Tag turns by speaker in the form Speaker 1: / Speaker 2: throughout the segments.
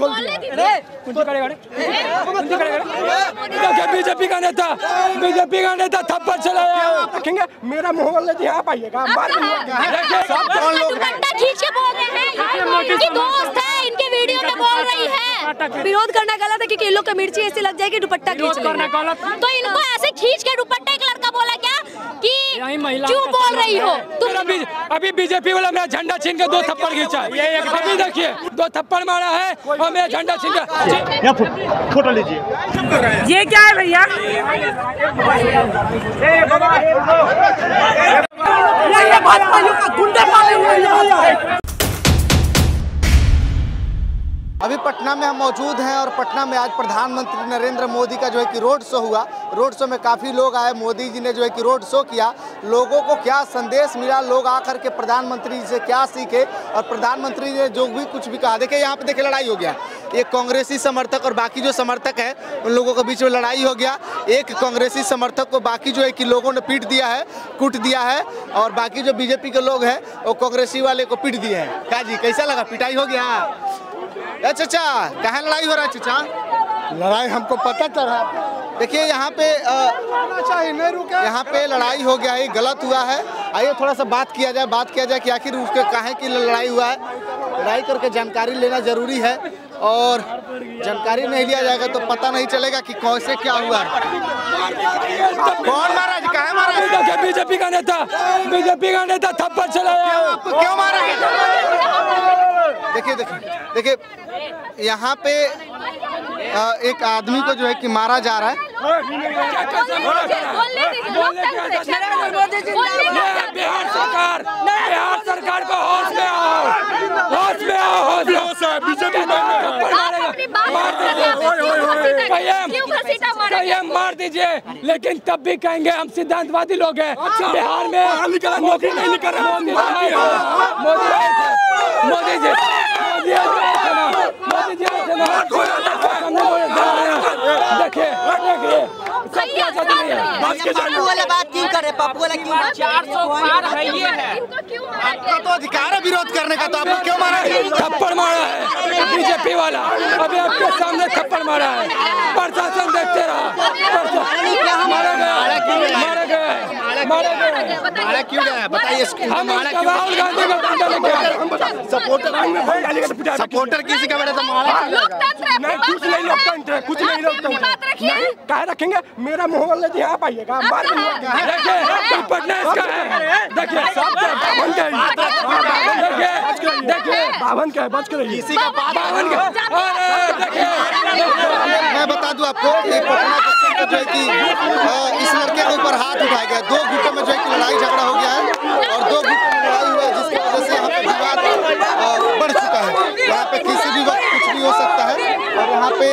Speaker 1: खोल दिया। बीजेपी का नेता थप्पड़ चलाया। रखेंगे मेरा मोहल्ला जी आप आइएगा।
Speaker 2: खींच के बोल रहे हैं, इनकी दोस्त है, इनके वीडियो में बोल रही है। विरोध करना गलत है क्योंकि इन लोग का मिर्ची ऐसी लग जाएगी दुपट्टा खींच लेंगे। तो इनको ऐसे खींच के दुपट्टा, एक लड़का बोला क्या कि क्यों बोल रही हो तुम?
Speaker 1: अभी बीजेपी वाला मेरा झंडा छीन के 2 थप्पड़ खींचा। अभी देखिए 2 थप्पड़ मारा है और मेरा झंडा छीन के।
Speaker 3: फोटो लीजिए।
Speaker 4: ये क्या है भैया?
Speaker 5: अभी पटना में हम मौजूद हैं और पटना में आज प्रधानमंत्री नरेंद्र मोदी का जो है कि रोड शो हुआ। रोड शो में काफ़ी लोग आए। मोदी जी ने जो है कि रोड शो किया। लोगों को क्या संदेश मिला, लोग आकर के प्रधानमंत्री जी से क्या सीखे और प्रधानमंत्री ने जो भी कुछ भी कहा। देखिए यहाँ पे देखिए लड़ाई हो गया। एक कांग्रेसी समर्थक और बाकी जो समर्थक है उन लोगों के बीच में लड़ाई हो गया। एक कांग्रेसी समर्थक को बाकी जो है कि लोगों ने पीट दिया है, कूट दिया है और बाकी जो बीजेपी के लोग हैं वो कांग्रेसी वाले को पीट दिए हैं। क्या जी कैसा लगा? पिटाई हो गया? चाचा कहाँ लड़ाई हो रहा है? चाचा
Speaker 3: लड़ाई हमको पता चला।
Speaker 5: देखिए यहाँ पे लड़ाई हो गया है, गलत हुआ है। आइए थोड़ा सा बात किया जाए कि आखिर उसके काहे की लड़ाई हुआ है। लड़ाई करके जानकारी लेना जरूरी है और जानकारी नहीं लिया जाएगा तो पता नहीं चलेगा कि कैसे क्या हुआ है। कौन मारा जी? कहाँ मारा?
Speaker 1: बीजेपी का नेता थप्पड़ चलाया।
Speaker 5: क्यों मारा? देखिए यहाँ पे एक आदमी को जो है कि मारा जा रहा है।
Speaker 1: बिहार सरकार को होश में आओ। मार दीजिए लेकिन तब भी कहेंगे हम सिद्धांतवादी लोग हैं। बिहार में मोदी नहीं निकल रहा। मोदी जी देखिए
Speaker 6: पप्पू वाला बात क्यों करे? पप्पू वाला क्यों?
Speaker 4: 400 पार है ये है।
Speaker 5: आपका तो अधिकार है विरोध करने का, तो आपको क्यों मारा?
Speaker 1: थप्पड़ मारा है बीजेपी वाला। अभी आपके सामने थप्पड़ मारा है। प्रशासन देखते रहा।
Speaker 5: मारा क्यों गया बताइए।
Speaker 1: हम राहुल गांधी का डंडा लेके आए।
Speaker 5: सपोर्टर किसी का बेटा तो मारा
Speaker 1: नहीं। कुछ नहीं लोकतंत्र है, कुछ नहीं लोकतंत्र नहीं। कहे रखेंगे मेरा मोहल्ला जी आप आइएगा। देखिए पटना इसका है। देखिए बावन का है, बच कर
Speaker 5: किसी का बावन का। मैं बता दूं आपको पटना जो है कि इस लड़के के ऊपर हाथ उठाया गया। 2 गुटों में जो है कि लड़ाई झगड़ा हो गया है और 2 गुटों में लड़ाई हुआ है जिसकी वजह से यहाँ पे विवाद बढ़ चुका है। यहाँ पे किसी भी वक्त कुछ भी हो सकता है। और यहाँ पे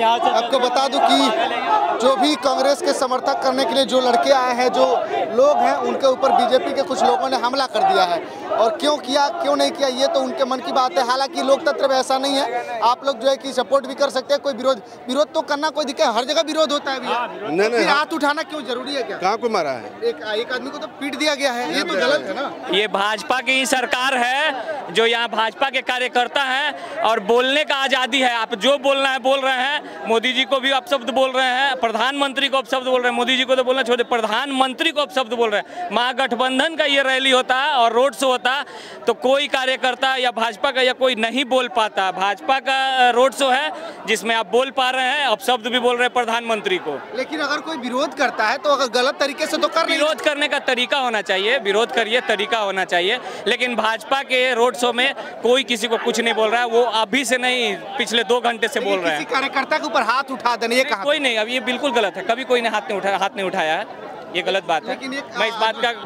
Speaker 5: आपको बता दूं कि जो भी कांग्रेस के समर्थक करने के लिए जो लड़के आए हैं, जो लोग हैं, उनके ऊपर बीजेपी के कुछ लोगों ने हमला कर दिया है। और क्यों किया क्यों नहीं किया ये तो उनके मन की बात है। हालांकि लोकतंत्र में ऐसा नहीं है। आप लोग जो है कि सपोर्ट भी कर सकते हैं। कोई विरोध तो करना कोई दिक्कत, हर जगह विरोध होता है भैया। नहीं हाथ उठाना क्यों जरूरी है? क्या कहाँ को मारा है? एक आदमी को तो पीट दिया गया है। ये तो गलत है ना।
Speaker 7: ये भाजपा की ही सरकार है जो यहाँ भाजपा के कार्यकर्ता हैं और बोलने का आज़ादी है। आप जो बोलना है बोल रहे हैं। मोदी जी को भी अपशब्द बोल रहे हैं, प्रधानमंत्री को अपशब्द बोल रहे हैं। मोदी जी को तो बोलना छोड़े, प्रधानमंत्री को अपशब्द बोल रहे हैं। महागठबंधन का ये रैली होता है और रोड शो होता तो कोई कार्यकर्ता या भाजपा का या कोई नहीं बोल पाता। भाजपा का रोड शो है जिसमें आप बोल पा रहे हैं, अपशब्द भी बोल रहे हैं प्रधानमंत्री को।
Speaker 5: लेकिन अगर कोई विरोध करता है तो अगर गलत तरीके से तो कर
Speaker 7: विरोध करने का तरीका होना चाहिए। विरोध करिए, तरीका होना चाहिए। लेकिन भाजपा के रोड शो में कोई किसी को कुछ नहीं बोल रहा है। वो अभी से नहीं, पिछले 2 घंटे से बोल रहे हैं।
Speaker 5: कार्यकर्ता के ऊपर हाथ उठा देने ये कहा?
Speaker 7: कोई नहीं, अब ये बिल्कुल गलत है। कभी कोई ने हाथ नहीं उठाया है। ये गलत बात है। मैं इस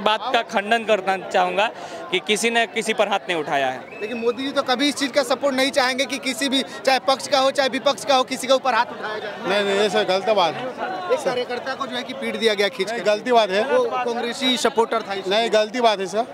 Speaker 7: बात का खंडन करना चाहूँगा कि किसी ने किसी पर हाथ नहीं उठाया है।
Speaker 5: लेकिन मोदी जी तो कभी इस चीज़ का सपोर्ट नहीं चाहेंगे कि किसी भी, चाहे पक्ष का हो चाहे विपक्ष का हो, किसी के ऊपर हाथ उठाया जाए।
Speaker 3: नहीं ये सर गलत बात है।
Speaker 5: एक कार्यकर्ता को जो है कि पीट दिया गया खींच के।
Speaker 3: गलती बात है।
Speaker 5: वो कांग्रेसी सपोर्टर था।
Speaker 3: नहीं गलती बात है सर।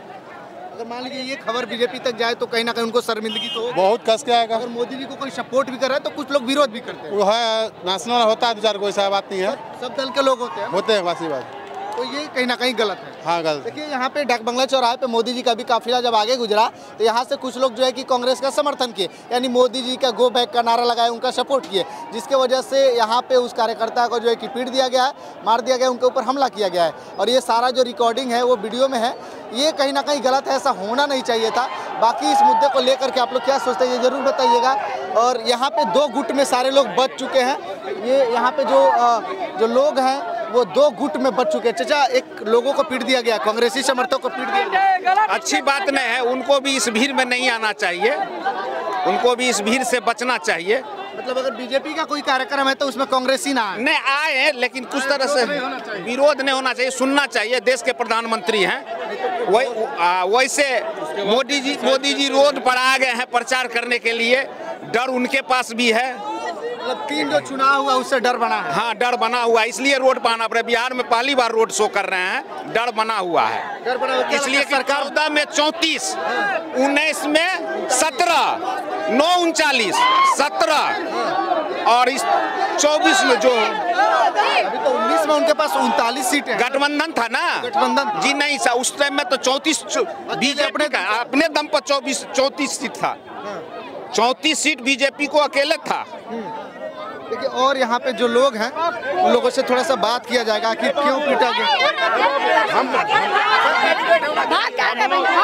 Speaker 5: अगर मान लीजिए ये खबर बीजेपी तक जाए तो कहीं ना कहीं उनको शर्मिंदगी तो
Speaker 3: बहुत कस के आएगा।
Speaker 5: अगर मोदी जी को कोई सपोर्ट भी कर रहा है तो कुछ लोग विरोध भी करते हैं।
Speaker 3: वो है नेशनल होता है 2-4 कोई ऐसा बात नहीं है।
Speaker 5: सब दल के लोग होते हैं
Speaker 3: वैसी बात।
Speaker 5: तो ये कहीं ना कहीं गलत है।
Speaker 3: हाँ गलत।
Speaker 5: देखिए यहाँ पे डाक बंगला चौराहे पे मोदी जी का भी काफिला जब आगे गुजरा तो यहाँ से कुछ लोग जो है कि कांग्रेस का समर्थन किए, यानी मोदी जी का गो बैक का नारा लगाया, उनका सपोर्ट किए, जिसके वजह से यहाँ पे उस कार्यकर्ता को जो है कि पीट दिया गया है, मार दिया गया, उनके ऊपर हमला किया गया है। और ये सारा जो रिकॉर्डिंग है वो वीडियो में है, ये कहीं ना कहीं गलत है, ऐसा होना नहीं चाहिए था। बाकी इस मुद्दे को लेकर के आप लोग क्या सोचते हैं ये जरूर बताइएगा। और यहाँ पे 2 गुट में सारे लोग बच चुके हैं, ये यहाँ पे जो लोग हैं वो 2 गुट में बच चुके हैं। चाचा, एक लोगों को पीट दिया गया, कांग्रेसी समर्थकों को पीट दिया गया,
Speaker 8: अच्छी बात नहीं है, उनको भी इस भीड़ में नहीं आना चाहिए, उनको भी इस भीड़ से बचना चाहिए।
Speaker 5: मतलब अगर बीजेपी का कोई कार्यक्रम है तो उसमें कांग्रेसी ना
Speaker 8: नहीं आए, लेकिन कुछ तरह से विरोध नहीं होना चाहिए, सुनना चाहिए, देश के प्रधानमंत्री हैं। वैसे मोदी जी रोड पर आ गए हैं प्रचार करने के लिए, डर उनके पास भी है।
Speaker 5: मतलब 3 जो चुनाव हुआ उससे डर बना है।
Speaker 8: हाँ, डर बना हुआ है, इसलिए रोड पर आना पड़े। बिहार में पहली बार रोड शो कर रहे हैं, डर बना हुआ है।
Speaker 5: डर बना हुआ
Speaker 8: इसलिए कि 14 में 34, 19 में 17, 9 39, 17 और इस 24 में जो
Speaker 5: अभी तो 19 में उनके पास 39 सीट है।
Speaker 8: गठबंधन था ना,
Speaker 5: गठबंधन
Speaker 8: जी नहीं सा, उस टाइम में तो 34 बीजेपी का अपने दम पर 34 सीट था, 34 सीट बीजेपी को अकेले था।
Speaker 5: देखिए, और यहाँ पे जो लोग हैं उन लोगों से थोड़ा सा बात किया जाएगा कि क्यों पीटा गया।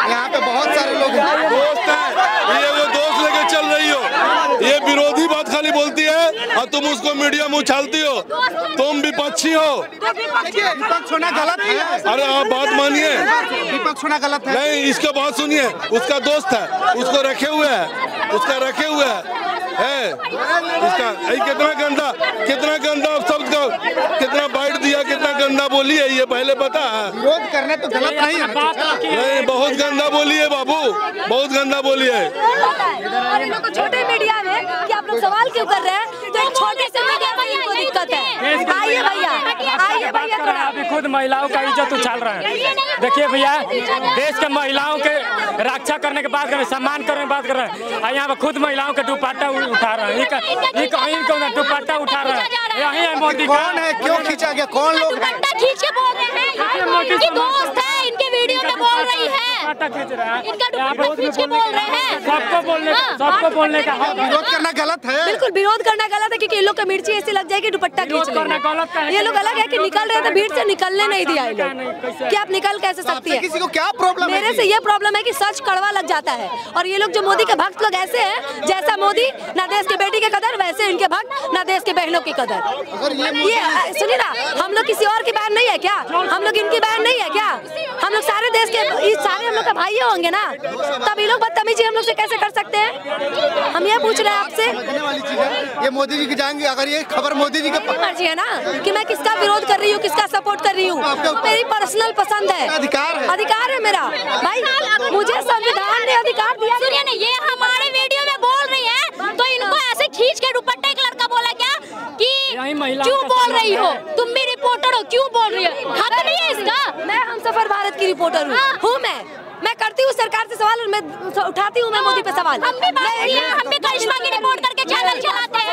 Speaker 5: यहाँ पे बहुत सारे लोग हैं।
Speaker 1: दोस्त है, ये वो दोस्त लेके चल रही हो, ये विरोधी बात खाली बोलती है और तुम उसको मीडिया में उछालती हो, तुम विपक्षी हो।
Speaker 5: विपक्ष होना गलत है।
Speaker 1: अरे आप बात मानिए,
Speaker 5: विपक्ष होना गलत है।
Speaker 1: नहीं, इसका बात सुनिए, उसका दोस्त है, उसको रखे हुए है, इसका कितना गंदा शब्द का कितना बाइट दिया, कितना गंदा बोली है, ये पहले पता है।
Speaker 5: विरोध करना तो गलत नहीं है।
Speaker 1: नहीं, बहुत गंदा बोली है बाबू, बहुत गंदा बोली है।
Speaker 2: और इन लोग को छोटे मीडिया में कि आप लोग सवाल क्यों कर रहे हैं, तो एक छोटे से मीडिया में इनको दिक्कत है। आइए भैया थोड़ा।
Speaker 4: अभी खुद महिलाओं का इज्जत उछाल रहे हैं। देखिए भैया, देश के महिलाओं के रक्षा करने के बात कर रहे हैं, सम्मान करने की बात कर रहे हैं, और यहाँ पे खुद महिलाओं का दुपट्टा उठा रहे हैं। इनको दुपट्टा उठा रहे हैं, यही है मोदी।
Speaker 5: कौन है, क्यों खींचा गया, कौन लोग हैं?
Speaker 2: दुपट्टा खींच के बोल रहे हैं, इनकी दोस्त है, इनके वीडियो में बोल रही है,
Speaker 4: दुपट्टा खींच रहे हैं,
Speaker 2: इनका दुपट्टा खींच के बोल रहे हैं।
Speaker 4: सबको बोलने का
Speaker 5: विरोध करना गलत है।
Speaker 2: बिल्कुल विरोध करना गलत है, क्योंकि इन लोग का मिर्ची ऐसी लग जाएगी दुपट्टा खींच लेंगे। ये लोग अलग है कि निकल रहे थे भीड़ से, निकलने नहीं दिया ये लोग। कि आप निकल कैसे सकती है?
Speaker 5: किसी को क्या प्रॉब्लम है?
Speaker 2: मेरे से ये प्रॉब्लम है कि सच कड़वा लग जाता है, और ये लोग जो मोदी के भक्त लोग ऐसे हैं, जैसा मोदी ना देश के बेटी के कदर, वैसे इनके भक्त ना देश के बहनों की कदर। ये सुनिए ना, हम लोग किसी और की बहन नहीं है क्या? हम लोग इनकी बहन नहीं है क्या? हम लोग सारे देश के, सारे हम लोग का भाई होंगे ना, तब ये लोग बदतमीजी हम लोग से कैसे कर सकते हैं? हम ये पूछ रहे हैं आपसे।
Speaker 5: वाली चीज है, ये मोदी जी की जाएंगे, अगर ये खबर मोदी जी का
Speaker 2: मर्जी है ना कि मैं किसका विरोध कर रही हूँ, किसका सपोर्ट कर रही हूँ, मेरी पर्सनल पसंद है, अधिकार है मेरा भाई, मुझे संविधान ने अधिकार दिया। सुनिए ना, ये हमारे वीडियो में बोल रही है, तो इनको ऐसे खींच के दुपट्टे, एक लड़का बोला क्या कि क्यों बोल रही हो, तुम भी रिपोर्टर हो, क्यों बोल रही हो? हक नहीं है इसका। मैं हमसफर भारत की रिपोर्टर हूँ, मैं करती हूँ सरकार से सवाल, मैं उठाती हूँ मैं मोदी पे सवाल। हम भी करिश्मा की रिपोर्ट करके चैनल चलाते हैं।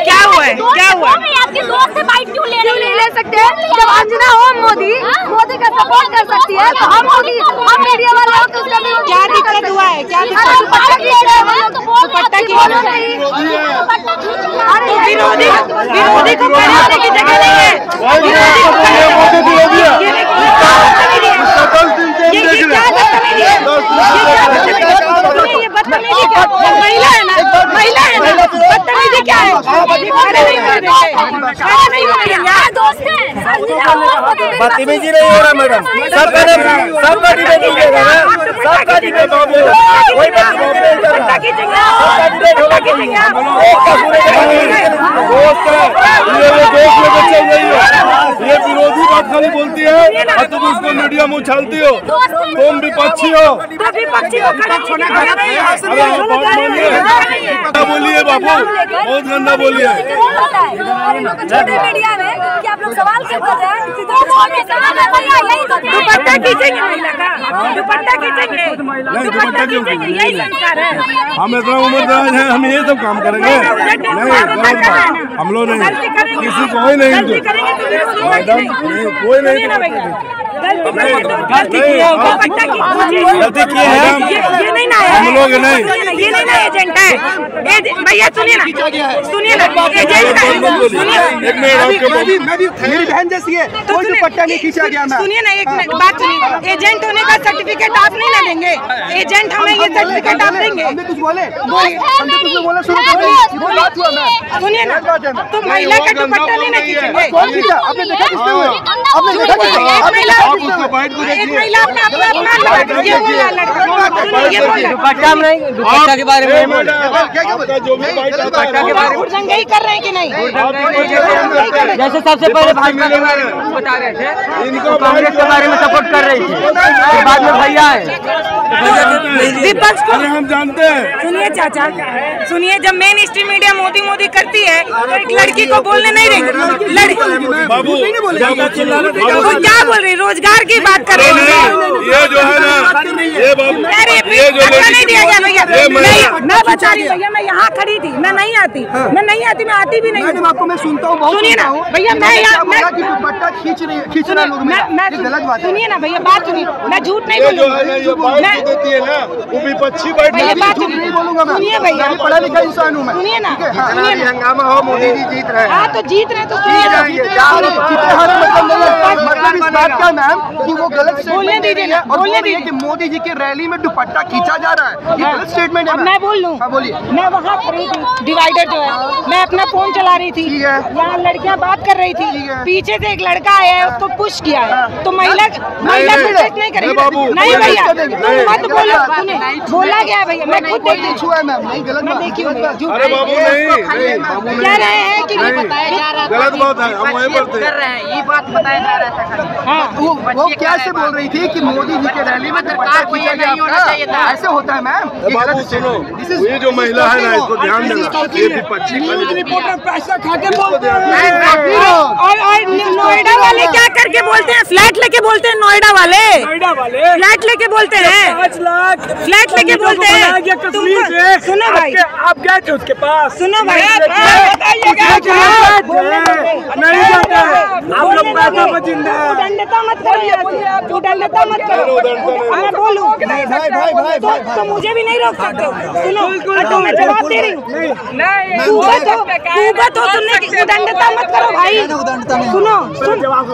Speaker 4: क्या हुआ है, क्या हुआ?
Speaker 2: आपके दोस्त से बाइट क्यों नहीं ले सकते? जब अंजना हो मोदी का सपोर्ट कर सकती है, तो हम मीडिया वाले हो, तो
Speaker 4: क्या दिक्कत हुआ है, क्या दिक्कत?
Speaker 2: दुपट्टा खींच रहे हैं,
Speaker 4: दुपट्टा खींच रहे हैं, तो विरोधी को बनाने की जगह नहीं है। महिला है ना, बदतमीजी क्या है?
Speaker 1: बदतमीजी नहीं हो रहा मैडम, सबका डिबेट कीजिएगा ना, सबका डिबेट होगा, कोई ये विरोधी बात खाली बोलती है और तुम उसको मीडिया में उछालती हो, तुम विपक्षी हो। बोलिए बाबू, बहुत गंदा बोलिए।
Speaker 2: छोटे मीडिया में कि आप लोग सवाल क्यों कर रहे हैं?
Speaker 4: दुपट्टा खींचेंगे महिला का, दुपट्टा खींचेंगे, दुपट्टा खींचेंगे, यही संस्कार है।
Speaker 1: हम इतना उम्रदराज हैं, हम ये सब काम करेंगे? नहीं, हम लोग नहीं, किसी को नहीं, मैडम कोई नहीं।
Speaker 9: गलती की है, ये नहीं ना है, हम लोग नहीं, ये नहीं ना एजेंट है। भैया सुनिए ना, सुनिए ना,
Speaker 1: मेरी बहन जैसी है, कोई दुपट्टा नहीं खींचा गया।
Speaker 9: सुनिए ना, एक बात सुनिए, एजेंट होने का सर्टिफिकेट आप नहीं ना देंगे, एजेंट हमें ये सर्टिफिकेट आप देंगे।
Speaker 1: हमने कुछ बोले,
Speaker 9: सुनिए ना, तो महिला का दुपट्टा नहीं ना खींचेंगे।
Speaker 1: आपने देखा किसने हुआ? आपने देखा किसने?
Speaker 9: एक महिला अपना ये बोला लड़का, ये बोला
Speaker 6: दुपट्टा नहीं, दुपट्टा के बारे में
Speaker 9: हुड़दंगई कर रहे हैं कि नहीं?
Speaker 6: जैसे सबसे पहले भाजपा के बारे में बता रहे थे, इनको कांग्रेस के बारे में सपोर्ट कर रही थी, फिर बाद में भैया है
Speaker 9: विपक्ष को
Speaker 1: हम जानते हैं।
Speaker 9: सुनिए चाचा, सुनिए, जब main stream media Modi Modi करती है तो एक लड़की को बोलने नहीं देंगे।
Speaker 1: बाबू
Speaker 9: वो क्या बोल रही, रोजगार की बात कर रही है।
Speaker 1: ये जो है ना,
Speaker 9: ये जो नहीं दिया गया भैया, मैं बता रही भैया, मैं यहाँ खड़ी थी, मैं नहीं आती, मैं आती भी नहीं।
Speaker 1: आपको मैं सुनता हूँ,
Speaker 9: सुनिए ना भैया, मैं
Speaker 1: दुपट्टा खींच रहा है, गलत बात है।
Speaker 9: सुनिए ना भैया, बात सुनिए, मैं झूठ नहीं बोलूँगा,
Speaker 1: देती है ना, वो विपक्षी बैठ नहीं बोलूंगा मैं,
Speaker 9: सुनिए भैया,
Speaker 1: पढ़ा लिखा इंसान हूँ मैं।
Speaker 9: सुनिए ना,
Speaker 1: सुनिए ना, हंगामा हो, मोदी जी जीत रहे हैं।
Speaker 9: हाँ तो जीत रहे तो सुनिए ना,
Speaker 1: मतलब इस बात का मैम कि वो गलत
Speaker 9: बोलने दीजिए ना, बोलने दीजिए
Speaker 1: कि मोदी जी की रैली में दुपट्टा खींचा जा रहा है, ये गलत स्टेटमेंट है।
Speaker 9: मैं बोल लूँ,
Speaker 1: बोलिए।
Speaker 9: मैं वहाँ खड़ी थी, डिवाइडर जो है, मैं अपना फोन चला रही थी, यहाँ लड़कियाँ बात कर रही थी, पीछे से एक लड़का आया है, उसको पुश किया है, तो महिला प्रोटेस्ट नहीं करेगी। नहीं भैया, तुम मत बोलो, बोला गया है भैया, मैं खुद देखी हूँ, मैं देखी हूँ। कह रहे हैं कि
Speaker 1: गलत बात है, हम वहीं पर थे,
Speaker 6: ये बात बताया जा रहा था।
Speaker 9: हाँ,
Speaker 1: वो क्या से बोल रही थी कि मोदी जी के रैली में दुपट्टा खींचा गया आपका? ऐसे होता है मैम। बाबू सुनो, ये जो महिला है ना, इसको ध्यान देना, ये विपक्षी रिपोर्टर पैसा खा के बोलते हैं।
Speaker 9: और नोएडा वाले क्या करके बोलते हैं, फ्लैट लेके बोलते हैं, नोएडा वाले फ्लैट लेके बोलते हैं, 5 लाख फ्लैट लेके बोलते हैं। सुनो भाई,
Speaker 1: आप गए थे उसके पास?
Speaker 9: सुनो भाई,
Speaker 1: नहीं जाते, आप लोग पैसा पर जिंदा है।
Speaker 9: उदंडता मत करो, उदंडता मत करो। मैं बोलूं तो मुझे भी नहीं रोक सकते। सुनो, तो मैं जवाब दे रही हूँ, तो सुनने की उदंडता मत करो भाई। सुनो,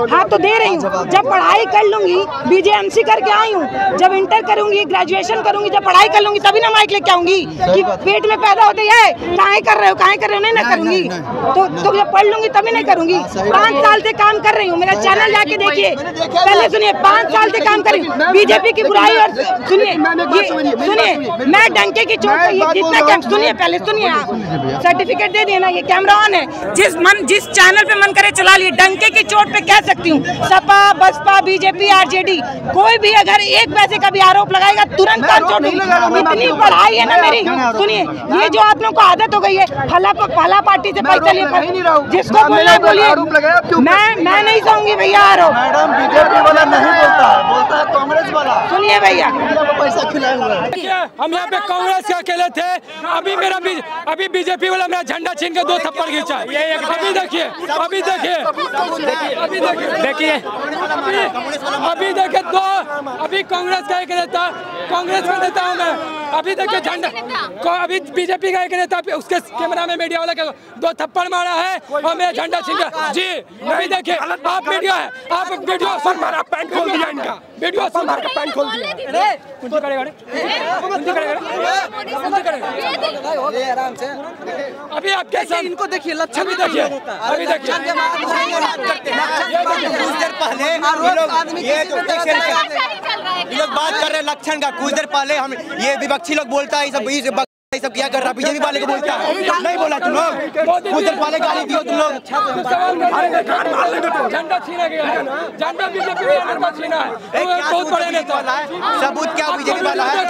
Speaker 9: हाँ तो दे रही हूँ, जब पढ़ाई कर लूंगी, बीजेएमसी करके आई हूँ, जब इंटर करूंगी, ग्रेजुएशन करूंगी, जब पढ़ाई कर लूंगी तभी ना माइक लेके आऊंगी कि पेट में पैदा होते है, काहे कर रहे हो नहीं ना करूंगी, तो जब पढ़ लूंगी तभी नहीं करूंगी। 5 साल से काम कर रही हूँ, मेरा चैनल जाके देखिए, पहले सुनिए, 5 साल से काम कर रही हूँ, बीजेपी की बुराई। और सुनिए, मैं डंके की चोट पे जितना कैंप, सुनिए पहले सुनिए, आप सर्टिफिकेट दे दिए ना, ये कैमरा ऑन है, जिस चैनल पे मन करे चला लिए, डंके की चोट पे कह सकती हूँ, सपा बसपा बीजेपी आरजेडी कोई भी अगर 1 पैसे का भी आरोप लगाएगा तुरंत कान छोड़ दूंगी। इतनी पढ़ाई है ना मेरी। सुनिए, ये जो आप लोगों को आदत हो गई है, फला पार्टी से पैसा लिए, जिसको बोलना बोलिए, मैं नहीं सहूंगी भैया आरोप।
Speaker 1: मैडम, बीजेपी वाला नहीं बोलता है कांग्रेस वाला।
Speaker 9: सुनिए भैया,
Speaker 1: पैसा खिलाया हुआ है।
Speaker 4: हम यहाँ पे कांग्रेस के अकेले थे, अभी बीजेपी वाला मेरा झंडा छीन के 2 थप्पड़ खींचा। अभी देखिए अभी कांग्रेस का एक नेता, कांग्रेस का नेता हूँ मैं, अभी देखिए झंडा, अभी बीजेपी का एक नेता उसके कैमरा में मीडिया वाला 2 थप्पड़ मारा है और मेरा झंडा छीन गया जी। अभी देखिए, आप मीडिया है, आप वीडियो सर मारा, पैंट खोल दिया इनका, वीडियो सर मार के पैंट खोल दिया। अभी आप कैसे,
Speaker 6: इनको देखिए, लक्षण
Speaker 4: अभी देखिए, अभी देखिए,
Speaker 6: कुछ देर पहले ये लोग बात कर रहे हैं लक्षण का। कुछ देर पहले हम ये विपक्षी लोग बोलता है, ये सब क्या कर रहा है, बीजेपी वाले को बोलता है, नहीं बोला तुम लोग, कुछ देर पहले गाली दियो तुम लोग।
Speaker 4: झंडा छीना गया है, झंडा बीजेपी का छीना है, बहुत बड़े नेता है,
Speaker 6: सबूत क्या बीजेपी वाला है।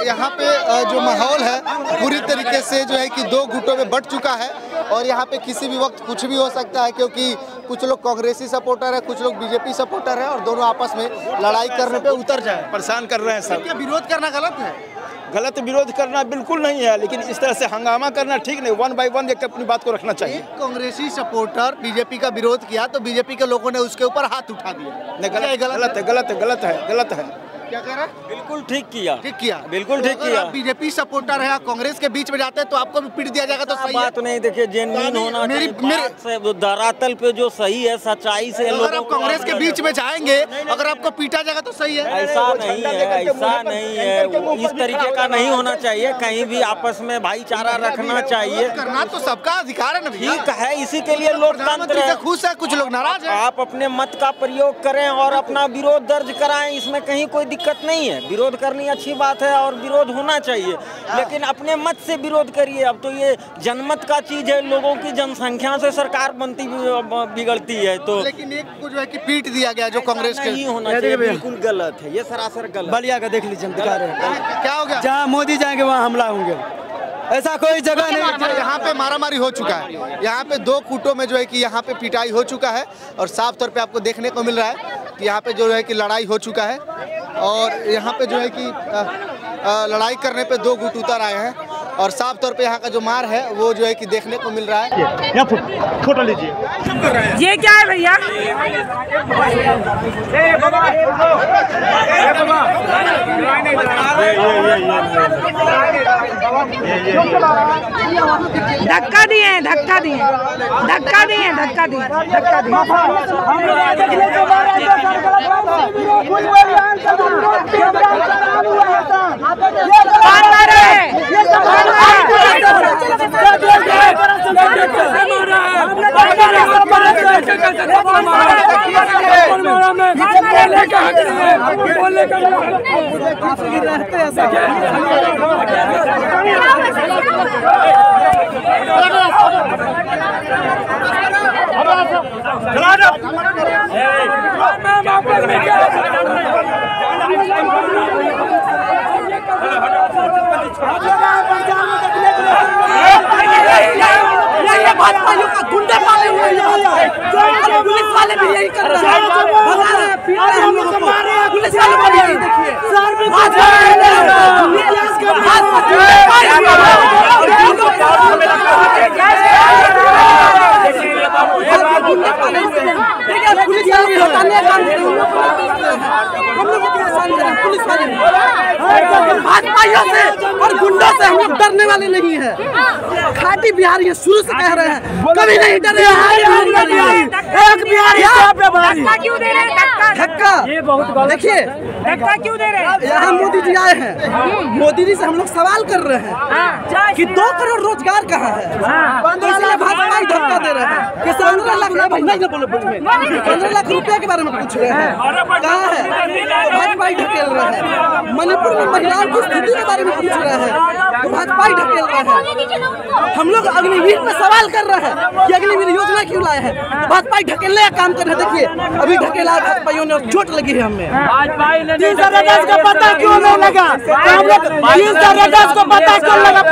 Speaker 5: यहाँ पे जो माहौल है पूरी तरीके से जो है कि 2 गुटों में बट चुका है और यहाँ पे किसी भी वक्त कुछ भी हो सकता है, क्योंकि कुछ लोग कांग्रेसी सपोर्टर है, कुछ लोग बीजेपी सपोर्टर है और दोनों आपस में लड़ाई करने पे उतर जाए,
Speaker 8: परेशान कर रहे हैं सब।
Speaker 5: क्या विरोध करना गलत है?
Speaker 6: गलत विरोध करना बिल्कुल नहीं है, लेकिन इस तरह से हंगामा करना ठीक नहीं। 1 बाय 1 एक अपनी बात को रखना चाहिए।
Speaker 5: कांग्रेसी सपोर्टर बीजेपी का विरोध किया तो बीजेपी के लोगों ने उसके ऊपर हाथ उठा दिया।
Speaker 6: गलत है।
Speaker 5: क्या कह रहा है?
Speaker 6: बिल्कुल ठीक किया।
Speaker 5: बिल्कुल ठीक किया। बीजेपी सपोर्टर है, कांग्रेस के बीच में जाते हैं तो आपको भी पीट दिया जाएगा तो सही
Speaker 6: बात नहीं। देखिए जेन्युइन होना चाहिए, धरातल पे जो सही है सच्चाई से।
Speaker 5: अगर आप कांग्रेस के बीच में जाएंगे, अगर आपको पीटा जाएगा तो सही है।
Speaker 6: ऐसा नहीं है, इस तरीके का नहीं होना चाहिए। कहीं भी आपस में भाईचारा रखना चाहिए।
Speaker 5: करना तो सबका अधिकार है ना।
Speaker 6: ठीक है, इसी के लिए लोकतंत्र है।
Speaker 5: खुश है, कुछ लोग नाराज है।
Speaker 6: आप अपने मत का प्रयोग करें और अपना विरोध दर्ज कराएं, इसमें कहीं कोई दिक्कत नहीं है। विरोध करनी अच्छी बात है और विरोध होना चाहिए, लेकिन अपने मत से विरोध करिए। अब तो ये जनमत का चीज है, लोगों की जनसंख्या से सरकार बनती बिगड़ती है। तो
Speaker 5: लेकिन एक को जो है कि पीट दिया गया जो कांग्रेस के,
Speaker 6: नहीं होना चाहिए, बिल्कुल गलत है, ये सरासर गलत।
Speaker 5: बलिया का देख लीजिए, क्या हो गया?
Speaker 6: जहाँ मोदी जाएंगे वहाँ हमला होंगे, ऐसा कोई जगह नहीं।
Speaker 5: यहाँ पे मारामारी हो चुका है, यहाँ पे 2 गुटों में जो है कि यहाँ पे पिटाई हो चुका है और साफ तौर पे आपको देखने को मिल रहा है कि यहाँ पे जो है कि लड़ाई हो चुका है और यहाँ पे जो है कि लड़ाई करने पे 2 गुट उतर आए हैं और साफ तौर पे यहाँ का जो मार है वो जो है कि देखने को मिल रहा है।
Speaker 3: फोटो लीजिए।
Speaker 9: ये क्या है भैया? धक्का दिए, धक्का दिए, धक्का दिए, धक्का दिए, धक्का दिए। भाजपाइयों का गुंडे पाले हुए पुलिस वाले भी यही कर रहे हैं, पुलिस वाले भी यही। देखिए भाजपाइयों से और गुंडों से हम लोग डरने वाले नहीं है। खाटी बिहारी है, शुरू से कह रहे हैं, कभी नहीं डरे। एक बिहारी धक्का क्यों दे रहे हैं? धक्का ये बहुत देखिए, धक्का क्यों दे रहे हैं? यहाँ मोदी जी आए हैं, मोदी जी से हम लोग सवाल कर रहे हैं कि 2 करोड़ रोजगार कहाँ है, इसलिए भाजपा धक्का दे रहे हैं। 15 लाख रुपए के बारे में पूछ रहे हैं, कहाँ है? भाजपा ढकेल रहे हैं। मणिपुर में महिलाओं की स्थिति के बारे में पूछ रहे हैं, तो भाजपा ढकेल रहे हैं। हम लोग अग्निवीर पे सवाल कर रहे हैं कि अग्निवीर योजना क्यों लाए हैं, तो भाजपा ढकेलने का काम कर रहे हैं। देखिए अभी ढकेला भाजपाइयों ने, चोट लगी है हमें। 310 का पता क्यों नहीं लगा? 310 को पता क्यों लगा?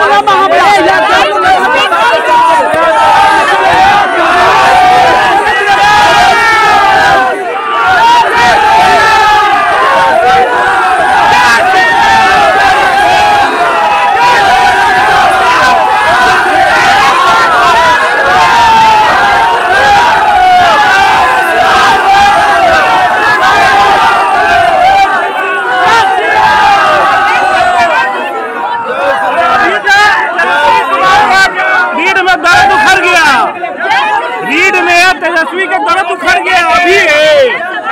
Speaker 4: तेजस्वी का दर्द उखड़ गया अभी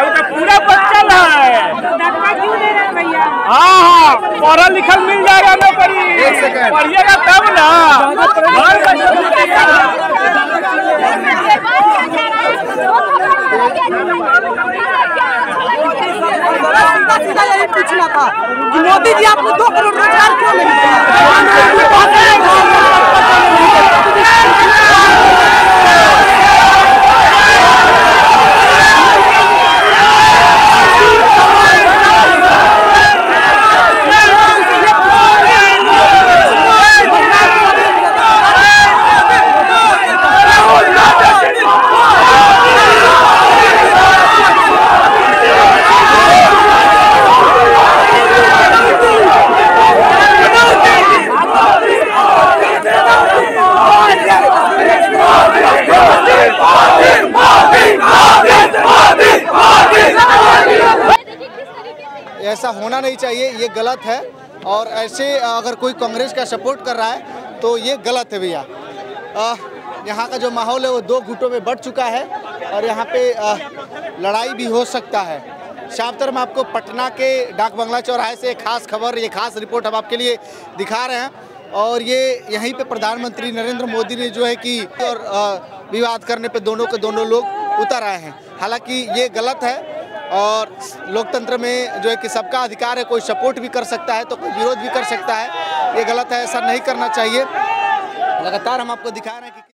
Speaker 4: तो पूरा बच्चा है। हाँ, पढ़ा लिखल मिल जाएगा नौकरी, पढ़िएगा तब ना।
Speaker 9: यही पूछना था कि मोदी जी आपने 2 करोड़ रोजगार क्यों नहीं दिया?
Speaker 5: होना नहीं चाहिए, ये गलत है। और ऐसे अगर कोई कांग्रेस का सपोर्ट कर रहा है तो ये गलत है भैया। यहाँ का जो माहौल है वो दो गुटों में बढ़ चुका है और यहाँ पे लड़ाई भी हो सकता है। शाम तरफ आपको पटना के डाक बंगला चौराहे से खास खबर, ये खास रिपोर्ट हम आपके लिए दिखा रहे हैं। और ये यहीं पे प्रधानमंत्री नरेंद्र मोदी ने जो है कि और विवाद करने पे दोनों के दोनों लोग उतर आए हैं। हालांकि ये गलत है और लोकतंत्र में जो है कि सबका अधिकार है, कोई सपोर्ट भी कर सकता है तो कोई विरोध भी कर सकता है। ये गलत है, ऐसा नहीं करना चाहिए। लगातार हम आपको दिखा रहे हैं कि